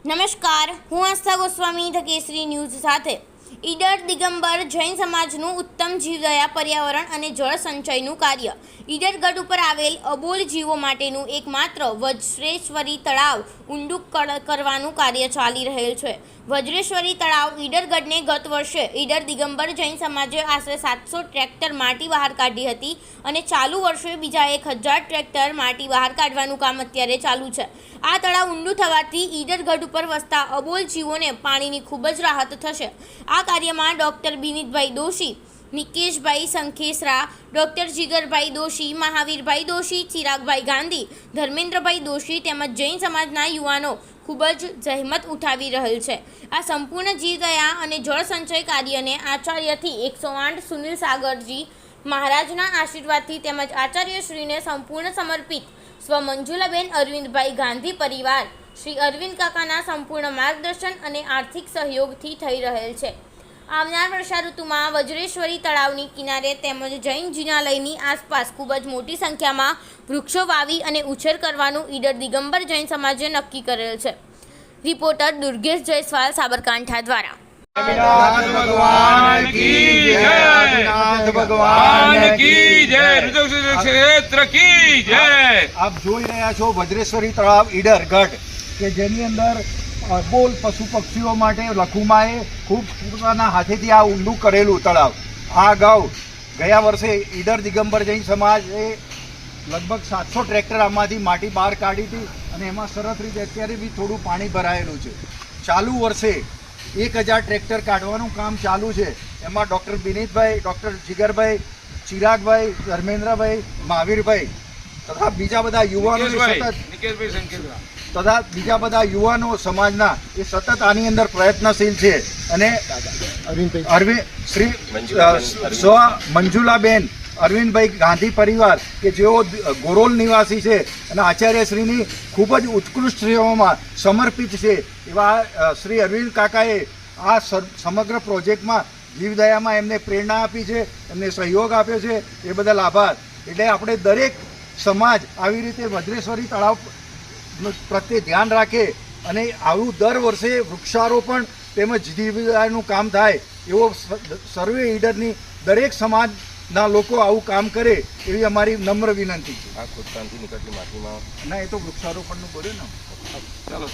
નમસ્કાર, હું આસ્થા ગોસ્વામી ધ કેસરી ન્યૂઝ સાથે ઈડર દિગંબર જૈન સમાજનું ઉત્તમ જીવદયા પર્યાવરણ અને જળ સંચયનું કાર્ય ઈડર ગઢ ઉપર આવેલ અબોલ જીવો માટેનું એકમાત્ર વજ્રેશ્વરી તળાવ ઊંડું કરવાનું કાર્ય ચાલી રહેલ છે। વજ્રેશ્વરી તળાવ ઈડર ગઢને ગત વર્ષે ઈડર દિગંબર જૈન સમાજે આશરે 700 ટ્રેક્ટર માટી બહાર કાઢી હતી અને ચાલુ વર્ષે બીજા 1000 ટ્રેક્ટર માટી બહાર કાઢવાનું કામ અત્યારે ચાલુ છે। આ તળાવ ઊંડું થવાથી ઈડર ગઢ ઉપર વસતા અબોલ જીવોને પાણીની ખૂબ જ રાહત થશે। આ કાર્યમાં ડૉક્ટર બિનિતભાઈ દોશી, નિકેશભાઈ સંખેસરા, ડૉક્ટર જીગરભાઈ દોશી, મહાવીરભાઈ દોશી, ચિરાગભાઈ ગાંધી, ધર્મેન્દ્રભાઈ દોશી તેમજ જૈન સમાજના યુવાનો ખૂબ જ જહેમત ઉઠાવી રહેલ છે। આ સંપૂર્ણ જીવદયા અને જળ સંચય કાર્યને આચાર્યથી 108 સુનિલ સાગરજી મહારાજના આશીર્વાદથી તેમજ આચાર્યશ્રીને સંપૂર્ણ સમર્પિત સ્વ મંજુલાબેન અરવિંદભાઈ ગાંધી પરિવાર શ્રી અરવિંદ કાકાના સંપૂર્ણ માર્ગદર્શન અને આર્થિક સહયોગથી થઈ રહેલ છે। આવનાર વર્ષા ઋતુમાં વજ્રેશ્વરી તળાવની કિનારે તેમજ જૈન જિનાલયની આસપાસ ખૂબ જ મોટી સંખ્યામાં વૃક્ષો વાવી અને ઉછેર કરવાનું ઈડર દિગંબર જૈન સમાજે નક્કી કરેલ છે। રિપોર્ટર દુર્ગેશ જયસ્વાલ, સાબરકાંઠા દ્વારા। भगवान की जय, भगवान की जय, क्षेत्र की जय। આપ જોઈ રહ્યા છો વજ્રેશ્વરી તળાવ ઈડર ગઢ કે જેની અંદર બોલ પશુ પક્ષીઓ માટે લખુમાએ ખૂબ પોતાના હાથેથી આ ઊંડું કરેલું તળાવ। આ અગાઉ ગયા વર્ષે ઈડર દિગંબર જૈન સમાજે લગભગ 700 ટ્રેક્ટર આમાંથી માટી બહાર કાઢી હતી અને એમાં સરસ રીતે અત્યારે બી થોડું પાણી ભરાયેલું છે। ચાલુ વર્ષે 1000 ટ્રેક્ટર કાઢવાનું કામ ચાલુ છે। એમાં ડૉક્ટર બિનિતભાઈ, ડૉક્ટર જીગરભાઈ, ચિરાગભાઈ, ધર્મેન્દ્રભાઈ, મહાવીરભાઈ તથા બીજા બધા યુવાનો સમાજના એ સતત આની અંદર પ્રયત્નશીલ છે। અને શ્રી મંજુલાબેન અરવિંદભાઈ ગાંધી પરિવાર કે જેઓ ગોરોલ નિવાસી છે અને આચાર્યશ્રીની ખૂબ જ ઉત્કૃષ્ટ સેવામાં સમર્પિત છે એવા શ્રી અરવિંદ કાકાએ આ સમગ્ર પ્રોજેક્ટમાં જીવદયામાં એમને પ્રેરણા આપી છે, એમને સહયોગ આપ્યો છે, એ બદલ આભાર। એટલે આપણે દરેક સમાજ આવી રીતે વજ્રેશ્વરી તળાવ પ્રત્યે ધ્યાન રાખે અને આવું દર વર્ષે વૃક્ષારોપણ તેમજ જીવદયાનું કામ થાય એવો સર્વે ઈડરની દરેક સમાજના લોકો આવું કામ કરે એવી અમારી નમ્ર વિનંતી છે। આ ખોદકામથી નીકળતી માટીમાં ના, એ તો વૃક્ષારોપણનું બોલ્યો ને। ચાલો।